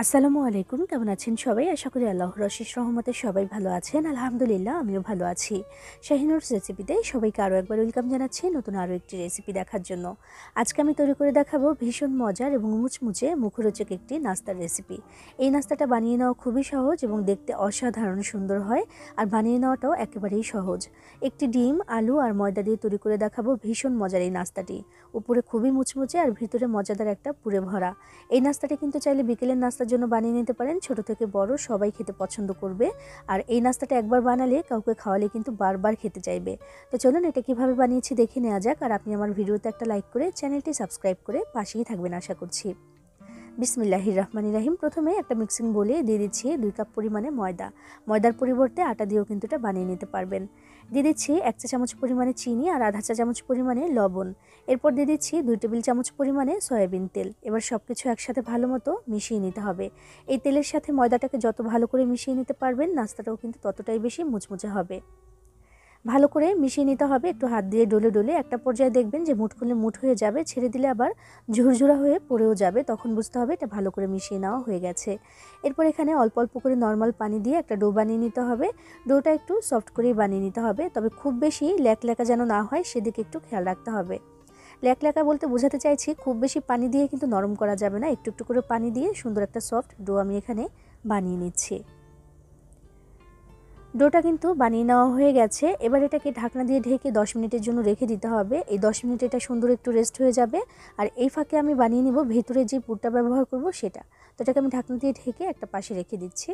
আসসালামু আলাইকুম, কেমন আছেন সবাই? আশা করি আল্লাহর অশেষ রহমতে সবাই ভালো আছেন। আলহামদুলিল্লাহ, আমিও ভালো আছি। শাহিনুরস রেসিপিতে সবাইকে আরও একবার ওয়েলকাম জানাচ্ছি নতুন আরও একটি রেসিপি দেখার জন্য। আজকে আমি তৈরি করে দেখাবো ভীষণ মজার এবং মুচমুচে মুখরোচক একটি নাস্তার রেসিপি। এই নাস্তাটা বানিয়ে নেওয়া খুবই সহজ এবং দেখতে অসাধারণ সুন্দর হয়, আর বানিয়ে নেওয়াটাও একেবারেই সহজ। একটি ডিম, আলু আর ময়দা দিয়ে তৈরি করে দেখাবো ভীষণ মজার এই নাস্তাটি। উপরে খুবই মুচমুচে আর ভিতরে মজাদার একটা পুরে ভরা। এই নাস্তাটা কিন্তু চাইলে বিকেলের নাস্তার জন্য বানিয়ে নিতে পারেন। ছোট থেকে বড় সবাই খেতে পছন্দ করবে। আর এই নাস্তাটা একবার বানালে কাউকে খাওয়ালে কিন্তু বারবার খেতে চাইবে। তো চলুন এটা কিভাবে বানিয়েছি দেখে নেওয়া যাক। আর আপনি আমার ভিডিওতে একটা লাইক করে চ্যানেলটি সাবস্ক্রাইব করে পাশেই থাকবেন আশা করছি। বিসমিল্লাহির রহমানির রহিম। প্রথমে একটা মিক্সিং বোলে দিয়ে দিচ্ছি 2 কাপ পরিমাণে ময়দা। ময়দার পরিবর্তে আটা দিয়েও কিন্তু এটা বানিয়ে নিতে পারবেন। দিয়ে দিচ্ছি 1 চা চামচ পরিমাণে চিনি আর আধা চা চামচ পরিমাণে লবণ। এরপর দিয়ে দিচ্ছি 2 টেবিল চামচ পরিমাণে সয়াবিন তেল। এবার সব কিছু একসাথে ভালো মতো মিশিয়ে নিতে হবে। এই তেলের সাথে ময়দাটাকে যত ভালো করে মিশিয়ে নিতে পারবেন, নাস্তাটাও কিন্তু ততটাই বেশি মুচমুচে হবে। ভালো করে মিশিয়ে নিতে হবে, একটু হাত দিয়ে ডলে ডলে। একটা পর্যায়ে দেখবেন যে মুঠ করলে মুঠ হয়ে যাবে, ছেড়ে দিলে আবার ঝুরঝুরা হয়ে পড়েও যাবে। তখন বুঝতে হবে এটা ভালো করে মিশিয়ে নেওয়া হয়ে গেছে। এরপর এখানে অল্প অল্প করে নর্মাল পানি দিয়ে একটা ডো বানিয়ে নিতে হবে। ডোটা একটু সফট করেই বানিয়ে নিতে হবে, তবে খুব বেশি ল্যাকল্যাকা যেন না হয় সেদিকে একটু খেয়াল রাখতে হবে। ল্যাকল্যাকা বলতে বোঝাতে চাইছি খুব বেশি পানি দিয়ে কিন্তু নরম করা যাবে না, একটু একটু করে পানি দিয়ে সুন্দর একটা সফট ডো আমি এখানে বানিয়ে নিচ্ছি। ডোটা কিন্তু বানিয়ে নেওয়া হয়ে গেছে। এবার এটাকে ঢাকনা দিয়ে ঢেকে 10 মিনিটের জন্য রেখে দিতে হবে। এই 10 মিনিট এটা সুন্দর একটু রেস্ট হয়ে যাবে। আর এই ফাঁকে আমি বানিয়ে নিব ভেতরে যে পুরটা ব্যবহার করব সেটা। তো এটাকে আমি ঢাকনা দিয়ে ঢেকে একটা পাশে রেখে দিচ্ছি।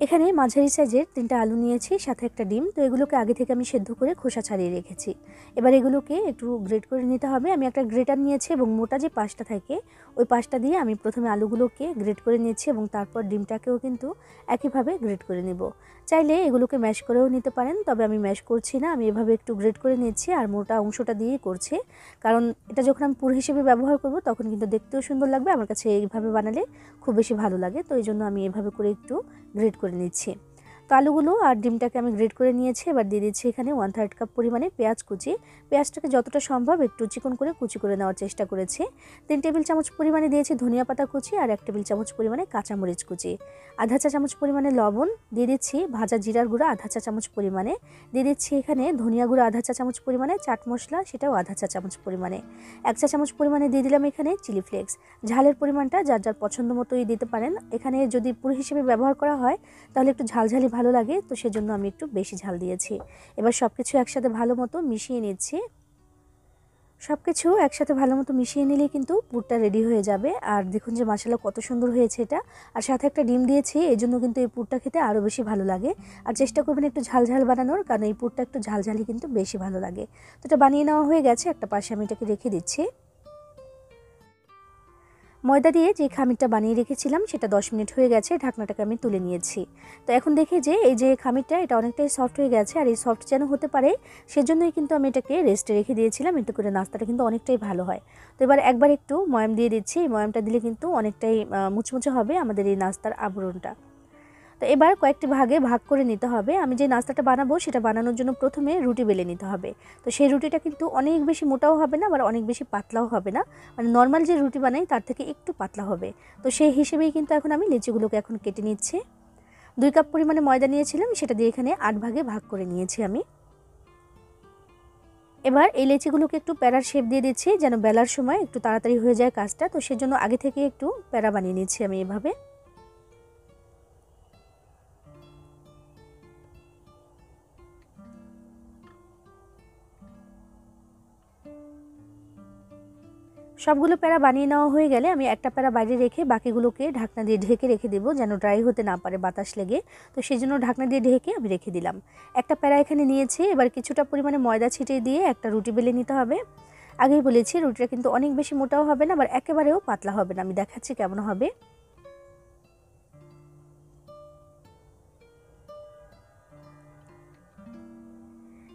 এখানে মাঝারি সাইজের 3টা আলু নিয়েছি, সাথে একটা ডিম। তো এগুলোকে আগে থেকে আমি সেদ্ধ করে খোসা ছাড়িয়ে রেখেছি। এবার এগুলোকে একটু গ্রেট করে নিতে হবে। আমি একটা গ্রেটার নিয়েছি এবং মোটা যে পাশটা থাকে ওই পাশটা দিয়ে আমি প্রথমে আলুগুলোকে গ্রেট করে নিচ্ছি এবং তারপর ডিমটাকেও কিন্তু একইভাবে গ্রেট করে নেব। চাইলে এগুলোকে ম্যাশ করেও নিতে পারেন, তবে আমি ম্যাশ করছি না, আমি এভাবে একটু গ্রেট করে নিচ্ছি আর মোটা অংশটা দিয়েই করছি। কারণ এটা যখন আমি পুর হিসেবে ব্যবহার করব তখন কিন্তু দেখতেও সুন্দর লাগবে, আমার কাছে এইভাবে বানালে খুব বেশি ভালো লাগে। তো এই জন্য আমি এভাবে করে একটু গ্রেট করে নিচ্ছি। তো আলুগুলো আর ডিমটাকে আমি গ্রেট করে নিয়েছি। এবার দিয়ে দিচ্ছি এখানে 1/3 কাপ পরিমাণে পেঁয়াজ কুচি। পেঁয়াজটাকে যতটা সম্ভব একটু চিকন করে কুচি করে নেওয়ার চেষ্টা করেছি। 3 টেবিল চামচ পরিমাণে দিয়েছি ধনিয়া পাতা কুচি আর 1 টেবিল চামচ পরিমাণে কাঁচামরিচ কুচি। আধা চা চামচ পরিমাণে লবণ দিয়ে দিচ্ছি, ভাজা জিরার গুঁড়া আধা চা চামচ পরিমাণে দিয়ে দিচ্ছি, এখানে ধনিয়া গুঁড়া আধা চা চামচ পরিমাণে, চাট মশলা সেটাও আধা চা চামচ পরিমাণে, 1 চা চামচ পরিমাণে দিয়ে দিলাম এখানে চিলি ফ্লেক্স। ঝালের পরিমাণটা যার যার পছন্দ মতোই দিতে পারেন। এখানে যদি পুর হিসেবে ব্যবহার করা হয় তাহলে একটু ঝালঝালি ভালো লাগে, তো সেজন্য আমি একটু বেশি ঝাল দিয়েছি। এবার সব কিছু একসাথে ভালো মতো মিশিয়ে নিচ্ছি। সব কিছু একসাথে ভালো মতো মিশিয়ে নিলেই কিন্তু পুরটা রেডি হয়ে যাবে। আর দেখুন যে মাশাআল্লাহ কত সুন্দর হয়েছে এটা। আর সাথে একটা ডিম দিয়েছি, এই জন্য কিন্তু এই পুরটা খেতে আরও বেশি ভালো লাগে। আর চেষ্টা করবেন একটু ঝালঝাল বানানোর, কারণ এই পুরটা একটু ঝালঝালি কিন্তু বেশি ভালো লাগে। তো এটা বানিয়ে নেওয়া হয়ে গেছে, একটা পাশে আমি এটাকে রেখে দিচ্ছি। ময়দা দিয়ে যে খামিরটা বানিয়ে রেখেছিলাম সেটা 10 মিনিট হয়ে গেছে, ঢাকনাটাকে আমি তুলে নিয়েছি। তো এখন দেখি যে এই যে খামিরটা এটা অনেকটাই সফট হয়ে গেছে, আর এই সফট যেন হতে পারে সেজন্যই কিন্তু আমি এটাকে রেস্টে রেখে দিয়েছিলাম, এতে করে নাস্তাটা কিন্তু অনেকটাই ভালো হয়। তো এবার একবার একটু ময়াম দিয়ে দিচ্ছি, এই ময়ামটা দিলে কিন্তু অনেকটাই মুচমুচে হবে আমাদের এই নাস্তার আবরণটা। তো এবার কয়েকটি ভাগে ভাগ করে নিতে হবে। আমি যে নাস্তাটা বানাবো সেটা বানানোর জন্য প্রথমে রুটি বেলে নিতে হবে। তো সেই রুটিটা কিন্তু অনেক বেশি মোটাও হবে না, আবার অনেক বেশি পাতলাও হবে না, মানে নর্মাল যে রুটি বানাই তার থেকে একটু পাতলা হবে। তো সেই হিসেবেই কিন্তু এখন আমি লিচিগুলোকে এখন কেটে নিচ্ছি। 2 কাপ পরিমাণে ময়দা নিয়েছিলাম, সেটা দিয়ে এখানে 8 ভাগে ভাগ করে নিয়েছি আমি। এবার এই লেচিগুলোকে একটু প্যারার শেপ দিয়ে দিচ্ছি, যেন বেলার সময় একটু তাড়াতাড়ি হয়ে যায় কাজটা। তো সেজন্য আগে থেকে একটু প্যারা বানিয়ে নিচ্ছি আমি এভাবে। সবগুলো প্যারা বানিয়ে নেওয়া হয়ে গেলে আমি একটা প্যারা বাইরে রেখে বাকিগুলোকে ঢাকনা দিয়ে ঢেকে রেখে দেবো, যেন ড্রাই হতে না পারে বাতাস লেগে। তো সেই জন্য ঢাকনা দিয়ে ঢেকে আমি রেখে দিলাম। একটা প্যারা এখানে নিয়েছি। এবার কিছুটা পরিমাণে ময়দা ছিটিয়ে দিয়ে একটা রুটি বেলে নিতে হবে। আগেই বলেছি রুটিটা কিন্তু অনেক বেশি মোটাও হবে না, আবার একেবারেও পাতলা হবে না। আমি দেখাচ্ছি কেমন হবে।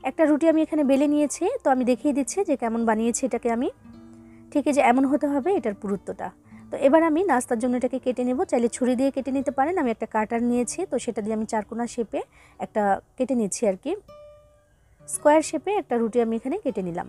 একটা রুটি আমি এখানে বেলে নিয়েছি, তো আমি দেখিয়ে দিচ্ছি যে কেমন বানিয়েছি এটাকে আমি। ঠিক আছে, এমন হতে হবে এটার পুরুত্বটা। তো এবার আমি নাস্তার জন্য এটাকে কেটে নেব, চাইলে ছুরি দিয়ে কেটে নিতে পারেন। আমি একটা কাটার নিয়েছি, তো সেটা দিয়ে আমি চারকোনা শেপে একটা কেটে নিচ্ছি আর কি। স্কোয়ার শেপে একটা রুটি আমি এখানে কেটে নিলাম।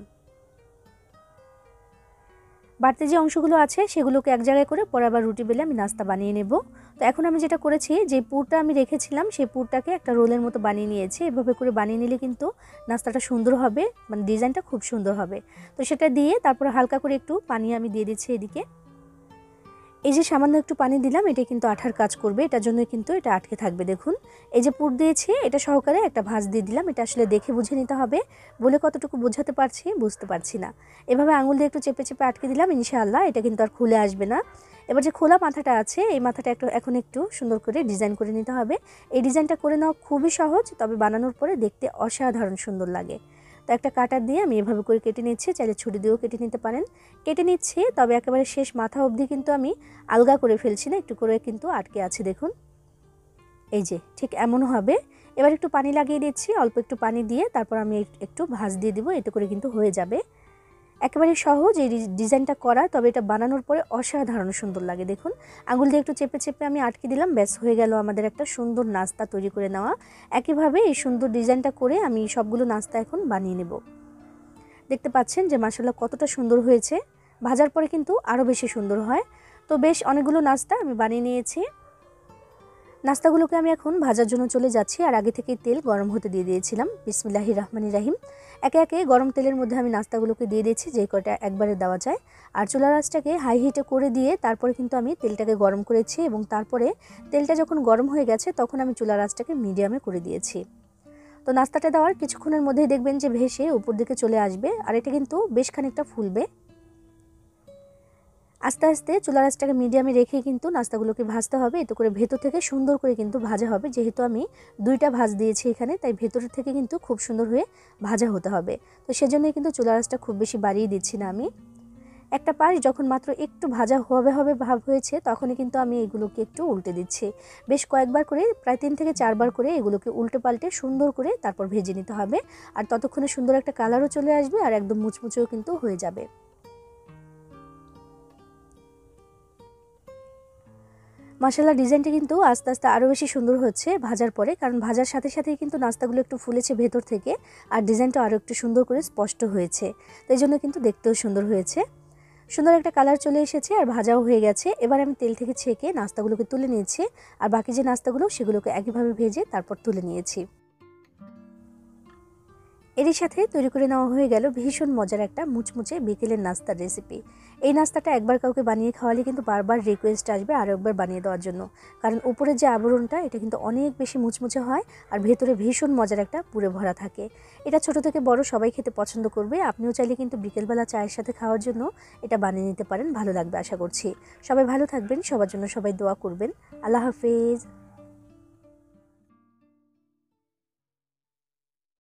বাড়তি যে অংশগুলো আছে সেগুলোকে এক জায়গায় করে পরে আবার রুটি বেলে আমি নাস্তা বানিয়ে নেব। তো এখন আমি যেটা করেছি, যে পুরটা আমি রেখেছিলাম সেই পুরটাকে একটা রোলের মতো বানিয়ে নিয়েছি। এভাবে করে বানিয়ে নিলে কিন্তু নাস্তাটা সুন্দর হবে, মানে ডিজাইনটা খুব সুন্দর হবে। তো সেটা দিয়ে তারপর হালকা করে একটু পানি আমি দিয়ে দিচ্ছি এদিকে। এই যে সামান্য একটু পানি দিলাম, এটা কিন্তু আঠার কাজ করবে, এটার জন্য কিন্তু এটা আটকে থাকবে। দেখুন এই যে পুর দিয়েছি, এটা সহকারে একটা ভাঁজ দিয়ে দিলাম। এটা আসলে দেখে বুঝে নিতে হবে, বলে কতটুকু বোঝাতে পারছি বুঝতে পারছি না। এভাবে আঙুল দিয়ে একটু চেপে চেপে আটকে দিলাম, ইনশাআল্লাহ এটা কিন্তু আর খুলে আসবে না। এবার যে খোলা মাথাটা আছে, এই মাথাটা এখন একটু সুন্দর করে ডিজাইন করে নিতে হবে। এই ডিজাইনটা করে নেওয়া খুবই সহজ, তবে বানানোর পরে দেখতে অসাধারণ সুন্দর লাগে। তো একটা কাটার দিয়ে আমি এভাবে করে কেটে নিচ্ছি, চাইলে ছুরি দিয়েও কেটে নিতে পারেন। কেটে নিচ্ছি, তবে একেবারে শেষ মাথা অবধি কিন্তু আমি আলগা করে ফেলছি না, একটু করে কিন্তু আটকে আছে। দেখুন এই যে ঠিক এমন হবে। এবার একটু পানি লাগিয়ে দিচ্ছি, অল্প একটু পানি দিয়ে তারপর আমি একটু ভাঁজ দিয়ে দিব, এতে করে কিন্তু হয়ে যাবে। একেবারে সহজ এই ডিজাইনটা করা, তবে এটা বানানোর পরে অসাধারণ সুন্দর লাগে। দেখুন আঙুল দিয়ে একটু চেপে চেপে আমি আটকে দিলাম, ব্যাস হয়ে গেল আমাদের একটা সুন্দর নাস্তা তৈরি করে নেওয়া। একইভাবে এই সুন্দর ডিজাইনটা করে আমি সবগুলো নাস্তা এখন বানিয়ে নেব। দেখতে পাচ্ছেন যে মাশাআল্লাহ কতটা সুন্দর হয়েছে, ভাজার পরে কিন্তু আরও বেশি সুন্দর হয়। তো বেশ অনেকগুলো নাস্তা আমি বানিয়ে নিয়েছি। নাস্তাগুলোকে আমি এখন ভাজার জন্য চলে যাচ্ছি, আর আগে থেকেই তেল গরম হতে দিয়ে দিয়েছিলাম। বিসমিল্লাহির রহমানির রহিম। একে একে গরম তেলের মধ্যে আমি নাস্তাগুলোকে দিয়ে দিয়েছি, যে কটা একবারে দেওয়া যায়। আর চুলার আঁচটাকে হাই হিটে করে দিয়ে তারপরে কিন্তু আমি তেলটাকে গরম করেছি, এবং তারপরে তেলটা যখন গরম হয়ে গেছে তখন আমি চুলার আঁচটাকে মিডিয়ামে করে দিয়েছি। তো নাস্তাটা দেওয়ার কিছুক্ষণের মধ্যেই দেখবেন যে ভেসে উপর দিকে চলে আসবে, আর এটা কিন্তু বেশ খানিকটা ফুলবে। আস্তে আস্তে চুলার আঁচটাকে মিডিয়ামে রেখে কিন্তু নাস্তাগুলোকে ভাজতে হবে, এতে করে ভেতর থেকে সুন্দর করে কিন্তু ভাজা হবে। যেহেতু আমি দুইটা ভাজ দিয়েছি এখানে, তাই ভেতরের থেকে কিন্তু খুব সুন্দর হয়ে ভাজা হতে হবে। তো সেজন্যই কিন্তু চুলার আঁচটা খুব বেশি বাড়িয়ে দিচ্ছি না আমি। একটা পাশ যখন মাত্র একটু ভাজা হবে ভাব হয়েছে, তখনই কিন্তু আমি এগুলোকে একটু উল্টে দিচ্ছি। বেশ কয়েকবার করে, প্রায় 3 থেকে 4 বার করে এগুলোকে উল্টে পাল্টে সুন্দর করে তারপর ভেজে নিতে হবে। আর ততক্ষণে সুন্দর একটা কালারও চলে আসবে, আর একদম মুচমুচেও কিন্তু হয়ে যাবে। মাশাআল্লাহ ডিজাইনটা কিন্তু আস্তে আস্তে আরও বেশি সুন্দর হচ্ছে ভাজার পরে, কারণ ভাজার সাথে সাথেই কিন্তু নাস্তাগুলো একটু ফুলেছে ভেতর থেকে, আর ডিজাইনটা আরও একটু সুন্দর করে স্পষ্ট হয়েছে। তো এই জন্য কিন্তু দেখতেও সুন্দর হয়েছে। সুন্দর একটা কালার চলে এসেছে, আর ভাজাও হয়ে গেছে। এবার আমি তেল থেকে ছেঁকে নাস্তাগুলোকে তুলে নিয়েছি, আর বাকি যে নাস্তাগুলো সেগুলোকে একইভাবে ভেজে তারপর তুলে নিয়েছি। এরই সাথে তৈরি করে নেওয়া হয়ে গেল ভীষণ মজার একটা মুচমুচে বিকেলের নাস্তার রেসিপি। এই নাস্তাটা একবার কাউকে বানিয়ে খাওয়ালে কিন্তু বারবার রিকোয়েস্ট আসবে আরও একবার বানিয়ে দেওয়ার জন্য, কারণ উপরের যে আবরণটা এটা কিন্তু অনেক বেশি মুচমুচে হয়, আর ভেতরে ভীষণ মজার একটা পুরে ভরা থাকে। এটা ছোট থেকে বড় সবাই খেতে পছন্দ করবে। আপনিও চাইলে কিন্তু বিকেলবেলা চায়ের সাথে খাওয়ার জন্য এটা বানিয়ে নিতে পারেন, ভালো লাগবে আশা করছি। সবাই ভালো থাকবেন, সবার জন্য সবাই দোয়া করবেন। আল্লাহ হাফেজ।